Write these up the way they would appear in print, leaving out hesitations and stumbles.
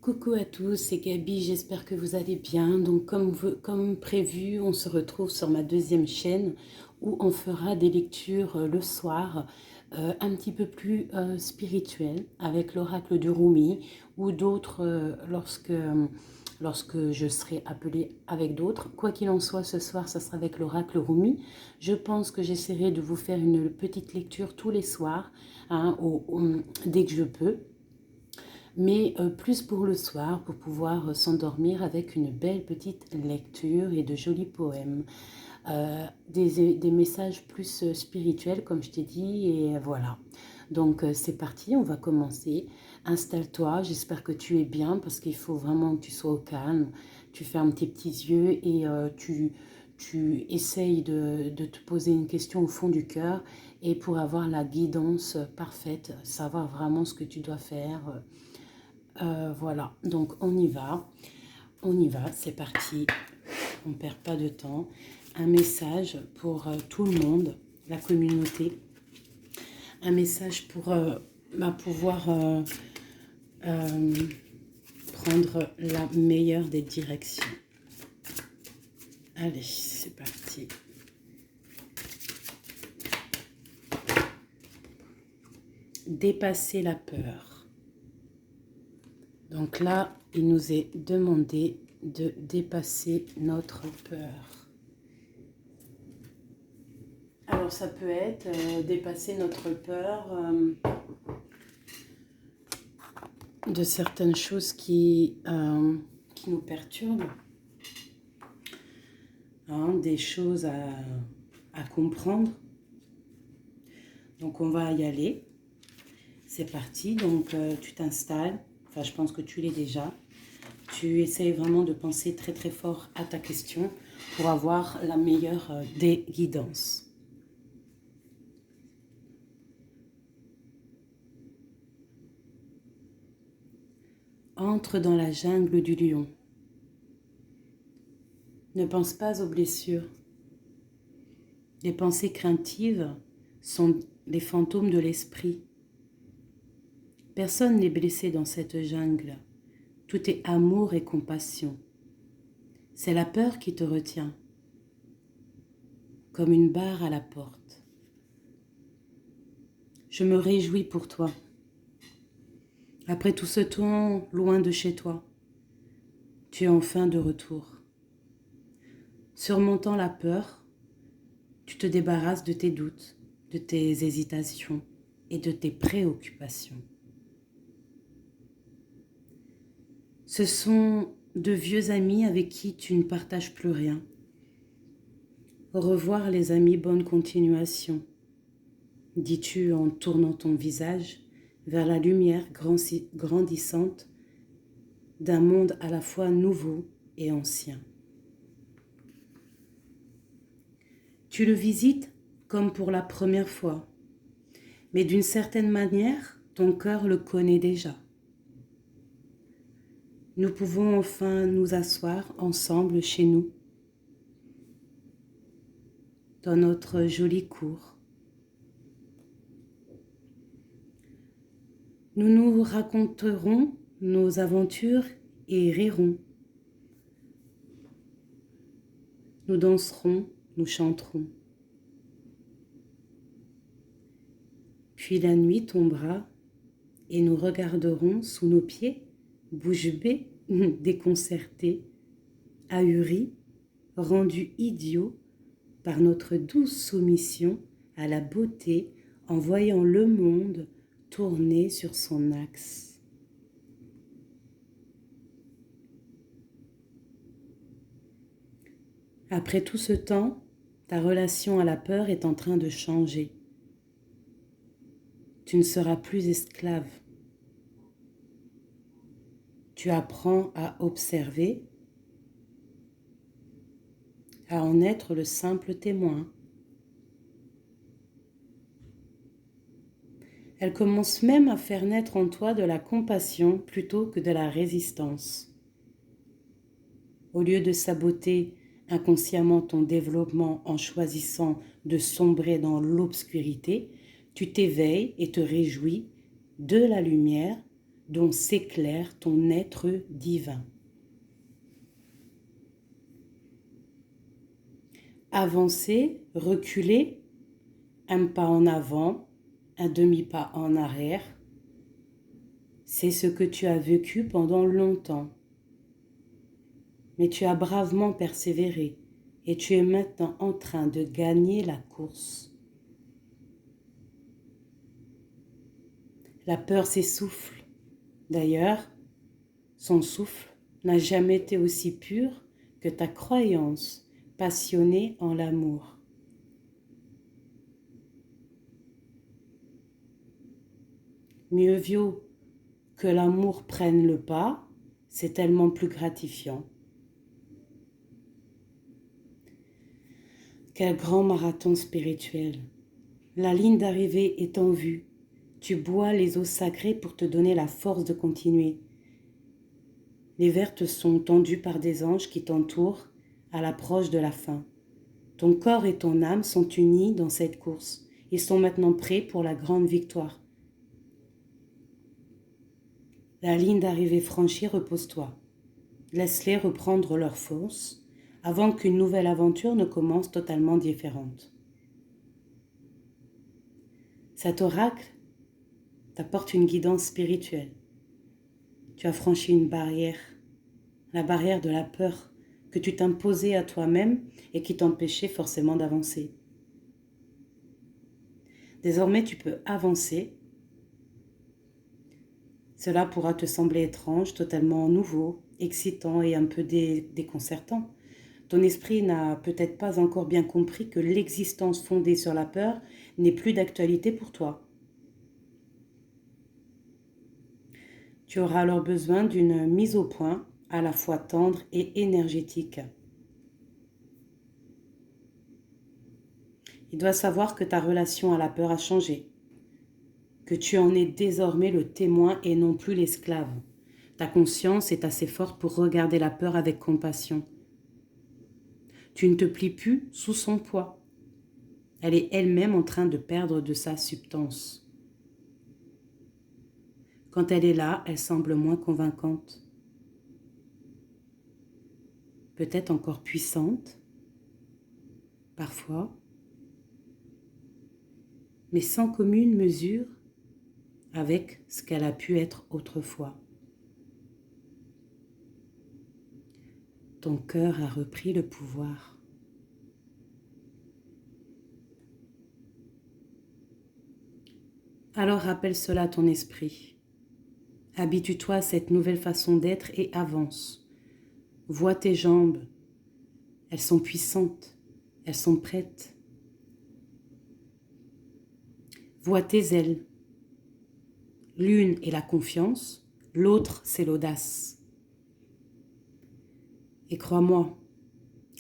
Coucou à tous, c'est Gabi, j'espère que vous allez bien. Donc comme prévu, on se retrouve sur ma deuxième chaîne où on fera des lectures le soir un petit peu plus spirituelles avec l'oracle de Rumi ou d'autres lorsque je serai appelée avec d'autres. Quoi qu'il en soit, ce soir, ça sera avec l'oracle Rumi. Je pense que j'essaierai de vous faire une petite lecture tous les soirs, hein, dès que je peux, mais plus pour le soir, pour pouvoir s'endormir avec une belle petite lecture et de jolis poèmes. Des messages plus spirituels, comme je t'ai dit, et voilà. Donc c'est parti, on va commencer. Installe-toi, j'espère que tu es bien, parce qu'il faut vraiment que tu sois au calme. Tu fermes tes petits yeux et tu essayes de te poser une question au fond du cœur, et pour avoir la guidance parfaite, savoir vraiment ce que tu dois faire. Voilà, donc on y va, c'est parti, on ne perd pas de temps. Un message pour tout le monde, la communauté, un message pour pouvoir euh, prendre la meilleure des directions. Allez, c'est parti. Dépasser la peur. Donc là, il nous est demandé de dépasser notre peur. Alors ça peut être dépasser notre peur de certaines choses qui nous perturbent, hein, des choses à comprendre. Donc on va y aller. C'est parti. Donc tu t'installes. Enfin, je pense que tu l'es déjà. Tu essayes vraiment de penser très très fort à ta question pour avoir la meilleure des guidances. Entre dans la jungle du lion. Ne pense pas aux blessures. Les pensées craintives sont les fantômes de l'esprit. Personne n'est blessé dans cette jungle. Tout est amour et compassion. C'est la peur qui te retient, comme une barre à la porte. Je me réjouis pour toi. Après tout ce temps loin de chez toi, tu es enfin de retour. Surmontant la peur, tu te débarrasses de tes doutes, de tes hésitations et de tes préoccupations. Ce sont de vieux amis avec qui tu ne partages plus rien. Au revoir les amis, bonne continuation, dis-tu en tournant ton visage vers la lumière grandissante d'un monde à la fois nouveau et ancien. Tu le visites comme pour la première fois, mais d'une certaine manière, ton cœur le connaît déjà. Nous pouvons enfin nous asseoir ensemble chez nous, dans notre jolie cour. Nous nous raconterons nos aventures et rirons. Nous danserons, nous chanterons. Puis la nuit tombera et nous regarderons sous nos pieds, bouche bée, déconcertés, ahuris, rendus idiots par notre douce soumission à la beauté en voyant le monde tourner sur son axe. Après tout ce temps, ta relation à la peur est en train de changer. Tu ne seras plus esclave. Tu apprends à observer, à en être le simple témoin. Elle commence même à faire naître en toi de la compassion plutôt que de la résistance. Au lieu de saboter inconsciemment ton développement en choisissant de sombrer dans l'obscurité, tu t'éveilles et te réjouis de la lumière dont s'éclaire ton être divin. Avancer, reculer, un pas en avant, un demi-pas en arrière, c'est ce que tu as vécu pendant longtemps. Mais tu as bravement persévéré et tu es maintenant en train de gagner la course. La peur s'essouffle. D'ailleurs, son souffle n'a jamais été aussi pur que ta croyance passionnée en l'amour. Mieux vaut que l'amour prenne le pas, c'est tellement plus gratifiant. Quel grand marathon spirituel! La ligne d'arrivée est en vue. Tu bois les eaux sacrées pour te donner la force de continuer. Les vers te sont tendus par des anges qui t'entourent à l'approche de la fin. Ton corps et ton âme sont unis dans cette course. Ils sont maintenant prêts pour la grande victoire. La ligne d'arrivée franchie, repose-toi. Laisse-les reprendre leur force avant qu'une nouvelle aventure ne commence totalement différente. Cet oracle t'apporte une guidance spirituelle. Tu as franchi une barrière, la barrière de la peur que tu t'imposais à toi-même et qui t'empêchait forcément d'avancer. Désormais, tu peux avancer. Cela pourra te sembler étrange, totalement nouveau, excitant et un peu déconcertant. Ton esprit n'a peut-être pas encore bien compris que l'existence fondée sur la peur n'est plus d'actualité pour toi. Tu auras alors besoin d'une mise au point à la fois tendre et énergétique. Il doit savoir que ta relation à la peur a changé, que tu en es désormais le témoin et non plus l'esclave. Ta conscience est assez forte pour regarder la peur avec compassion. Tu ne te plies plus sous son poids. Elle est elle-même en train de perdre de sa substance. Quand elle est là, elle semble moins convaincante. Peut-être encore puissante, parfois, mais sans commune mesure avec ce qu'elle a pu être autrefois. Ton cœur a repris le pouvoir. Alors rappelle cela à ton esprit. Habitue-toi à cette nouvelle façon d'être et avance. Vois tes jambes. Elles sont puissantes. Elles sont prêtes. Vois tes ailes. L'une est la confiance, l'autre c'est l'audace. Et crois-moi,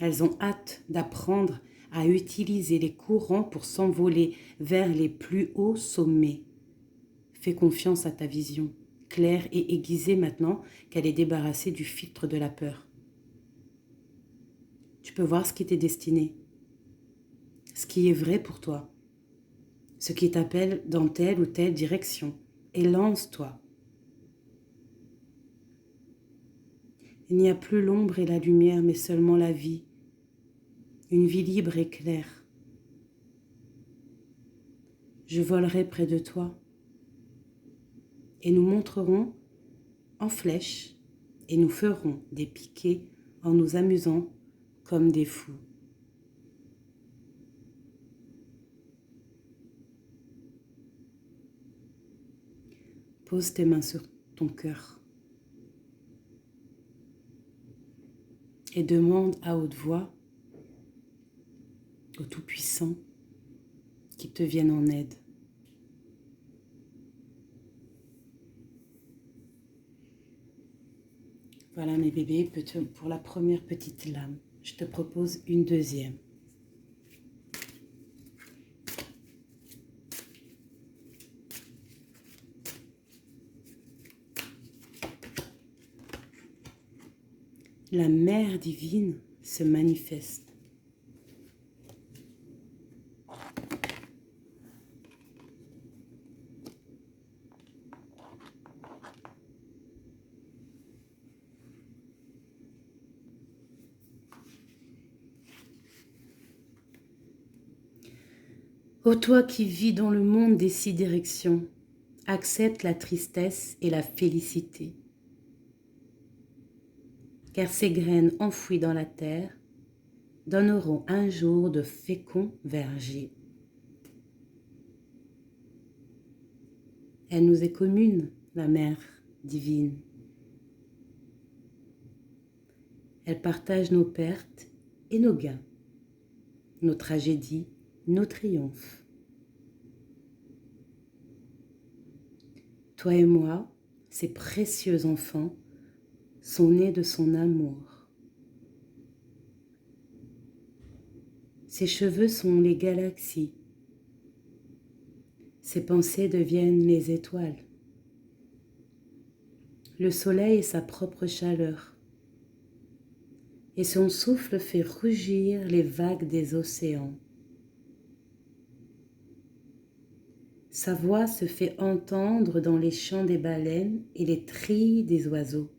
elles ont hâte d'apprendre à utiliser les courants pour s'envoler vers les plus hauts sommets. Fais confiance à ta vision, claire et aiguisée maintenant qu'elle est débarrassée du filtre de la peur. Tu peux voir ce qui t'est destiné, ce qui est vrai pour toi, ce qui t'appelle dans telle ou telle direction, et lance-toi. Il n'y a plus l'ombre et la lumière, mais seulement la vie, une vie libre et claire. Je volerai près de toi et nous monterons en flèche et nous ferons des piquets en nous amusant comme des fous. Pose tes mains sur ton cœur et demande à haute voix au Tout-Puissant qu'il te vienne en aide. Voilà mes bébés, pour la première petite lame, je te propose une deuxième. La mère divine se manifeste. Ô toi qui vis dans le monde des 6 directions, accepte la tristesse et la félicité, car ces graines enfouies dans la terre donneront un jour de féconds vergers. Elle nous est commune, la Mère divine. Elle partage nos pertes et nos gains, nos tragédies, nos triomphes. Toi et moi, ces précieux enfants, sont nés de son amour. Ses cheveux sont les galaxies. Ses pensées deviennent les étoiles. Le soleil est sa propre chaleur. Et son souffle fait rugir les vagues des océans. Sa voix se fait entendre dans les chants des baleines et les trilles des oiseaux.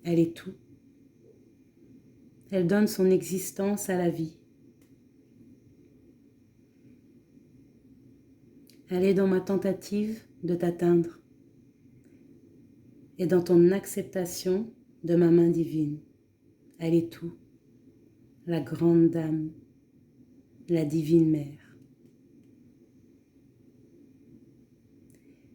Elle est tout. Elle donne son existence à la vie. Elle est dans ma tentative de t'atteindre et dans ton acceptation de ma main divine. Elle est tout. La grande dame, la divine mère.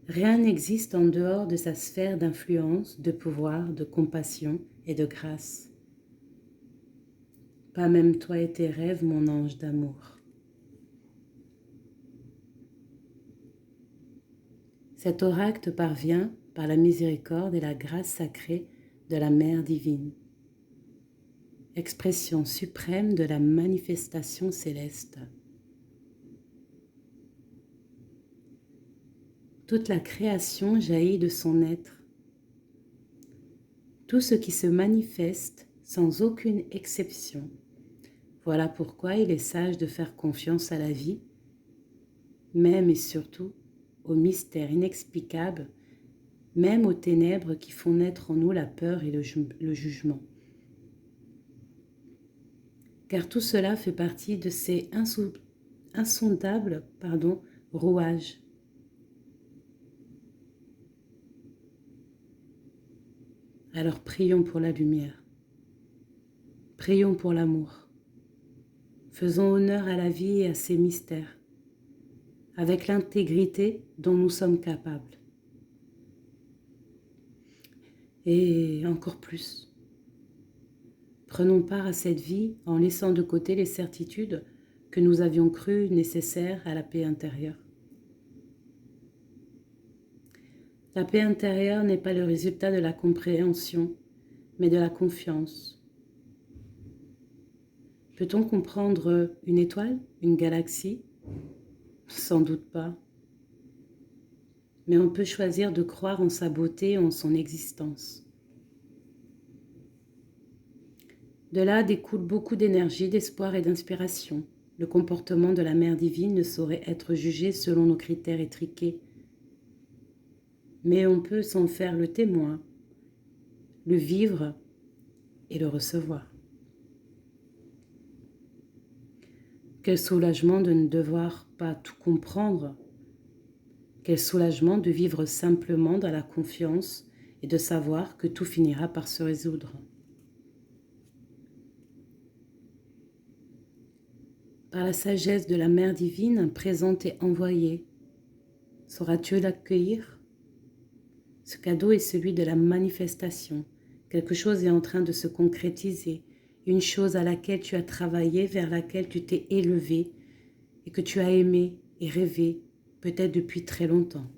Rien n'existe en dehors de sa sphère d'influence, de pouvoir, de compassion et de grâce. Pas même toi et tes rêves, mon ange d'amour. Cet oracle te parvient par la miséricorde et la grâce sacrée de la Mère divine, expression suprême de la manifestation céleste. Toute la création jaillit de son être. Tout ce qui se manifeste sans aucune exception. Voilà pourquoi il est sage de faire confiance à la vie, même et surtout aux mystères inexplicables, même aux ténèbres qui font naître en nous la peur et le jugement. Car tout cela fait partie de ces insondables rouages. Alors prions pour la lumière, prions pour l'amour, faisons honneur à la vie et à ses mystères, avec l'intégrité dont nous sommes capables. Et encore plus, prenons part à cette vie en laissant de côté les certitudes que nous avions crues nécessaires à la paix intérieure. La paix intérieure n'est pas le résultat de la compréhension, mais de la confiance. Peut-on comprendre une étoile, une galaxie? Sans doute pas. Mais on peut choisir de croire en sa beauté et en son existence. De là découle beaucoup d'énergie, d'espoir et d'inspiration. Le comportement de la Mère divine ne saurait être jugé selon nos critères étriqués. Mais on peut s'en faire le témoin, le vivre et le recevoir. Quel soulagement de ne devoir pas tout comprendre. Quel soulagement de vivre simplement dans la confiance et de savoir que tout finira par se résoudre. Par la sagesse de la Mère divine, un présent est envoyé. Sauras-tu l'accueillir? Ce cadeau est celui de la manifestation. Quelque chose est en train de se concrétiser. Une chose à laquelle tu as travaillé, vers laquelle tu t'es élevé et que tu as aimé et rêvé, peut-être depuis très longtemps.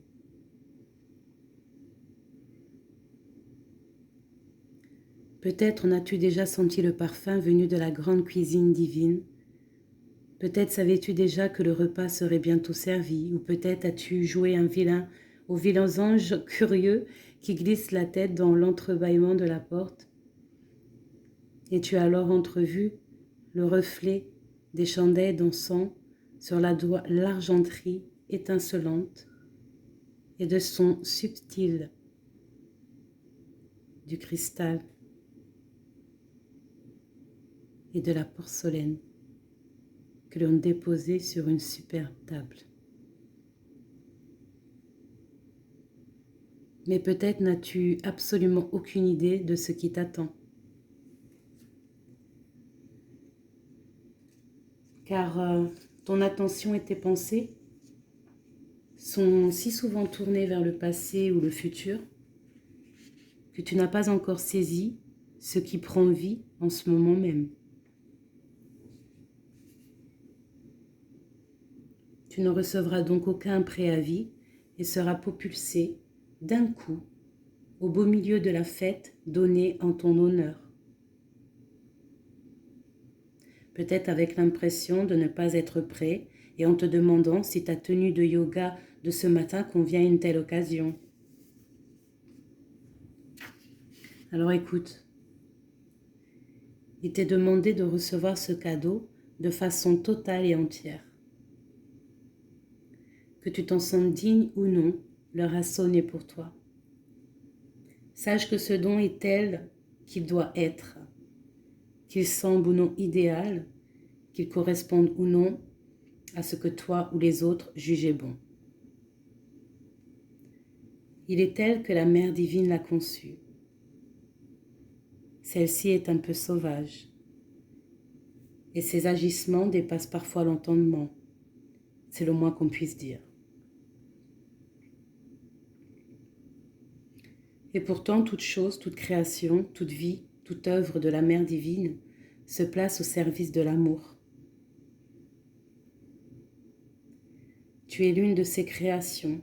Peut-être en as-tu déjà senti le parfum venu de la grande cuisine divine. Peut-être savais-tu déjà que le repas serait bientôt servi, ou peut-être as-tu joué aux vilains anges curieux qui glissent la tête dans l'entrebâillement de la porte. Et tu as alors entrevu le reflet des chandelles dansant sur l'argenterie étincelante et de son subtil du cristal et de la porcelaine que l'on déposait sur une superbe table. Mais peut-être n'as-tu absolument aucune idée de ce qui t'attend. Car ton attention et tes pensées sont si souvent tournées vers le passé ou le futur que tu n'as pas encore saisi ce qui prend vie en ce moment même. Tu ne recevras donc aucun préavis et seras propulsé d'un coup au beau milieu de la fête donnée en ton honneur. Peut-être avec l'impression de ne pas être prêt et en te demandant si ta tenue de yoga de ce matin convient à une telle occasion. Alors écoute, il t'est demandé de recevoir ce cadeau de façon totale et entière. Que tu t'en sentes digne ou non, l'heure a sonné pour toi. Sache que ce don est tel qu'il doit être, qu'il semble ou non idéal, qu'il corresponde ou non à ce que toi ou les autres jugeaient bon. Il est tel que la Mère divine l'a conçu. Celle-ci est un peu sauvage et ses agissements dépassent parfois l'entendement, c'est le moins qu'on puisse dire. Et pourtant, toute chose, toute création, toute vie, toute œuvre de la Mère divine se place au service de l'amour. Tu es l'une de ses créations,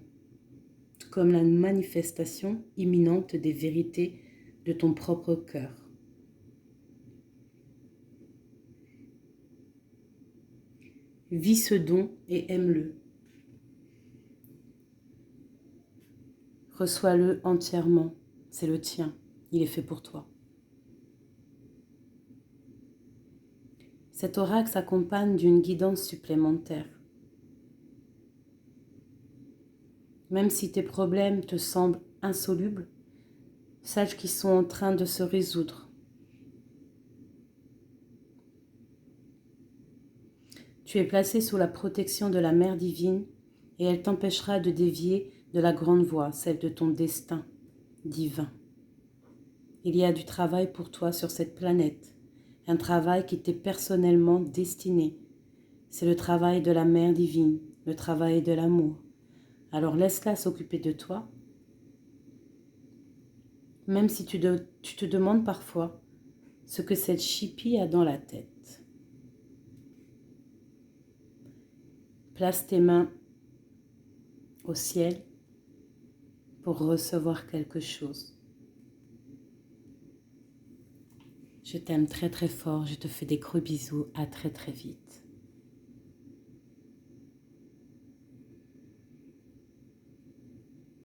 tout comme la manifestation imminente des vérités de ton propre cœur. Vis ce don et aime-le. Reçois-le entièrement, c'est le tien, il est fait pour toi. Cet oracle s'accompagne d'une guidance supplémentaire. Même si tes problèmes te semblent insolubles, sache qu'ils sont en train de se résoudre. Tu es placé sous la protection de la Mère divine et elle t'empêchera de dévier de la grande voie, celle de ton destin divin. Il y a du travail pour toi sur cette planète, un travail qui t'est personnellement destiné. C'est le travail de la Mère divine, le travail de l'amour. Alors laisse-la s'occuper de toi, même si tu te demandes parfois ce que cette chipie a dans la tête. Place tes mains au ciel pour recevoir quelque chose. Je t'aime très très fort, je te fais des gros bisous, à très très vite.